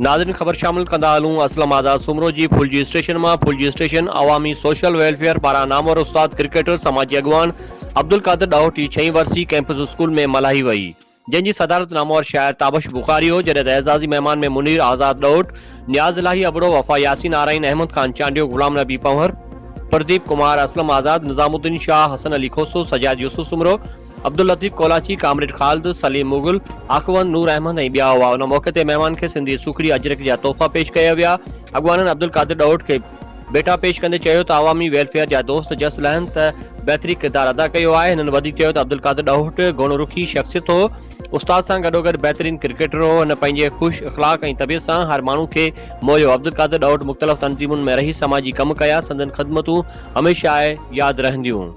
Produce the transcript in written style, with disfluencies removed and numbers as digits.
नाज़रीन ख़बर शामिल कंदा हलूं असलम आज़ाद सुमरो जी फुलजी स्टेशन मां। फुलजी स्टेशन अवामी सोशल वेलफेयर पारां नामवर उस्ताद क्रिकेटर समाजी अगवान अब्दुल कादिर ॾाहोट जी 6वीं वरसी कैंपस स्कूल में मल्हाई वई, जंहिंजी सदारत नामवर शाइर ताबश बुखारी हो, जॾहिं त एज़ाज़ी महिमान में मुनीर आज़ाद ॾाहोट, नियाज़ इलाही अबड़ो, वफ़ा यासीन आराइन, अहमद खान चांडियो, गुलाम नबी पंवर, प्रदीप कुमार, असलम आज़ाद, निज़ामुद्दीन शाह, हसन अली खोसो, सजाद यूसुफ सुमरो, अब्दुल लतीफ़ कोलाची, कामरेड खालिद, सलीम मुगल, आखवन, नूर अहमद ऐं ॿिया हुआ। उन मौक़े ते महिमान खे सिंधी सुखड़ी अजरक जा तोहफ़ा पेश कया विया। अॻवाननि अब्दुल कादिर ॾाहोट खे बेटा पेश कंदे चयो त अवामी वेलफेयर जा दोस्त जस लहन त बहितरी किरदारु अदा कयो आहे। हिननि वधीक चयो त अब्दुल कादिर ॾाहोट गुणरुखी शख़्सियत हो, उस्ताद सां गॾोगॾु बहितरीन क्रिकेटर हो। हिन पंहिंजे ख़ुशि इख़लाक़ ऐं तबियत सां हर माण्हू खे मोहियो। अब्दुल कादिर ॾाहोट मुख़्तलिफ़ तंज़ीमुनि में रही समाजी कम कया। संदन ख़िदमतूं हमेशह यादि रहंदियूं।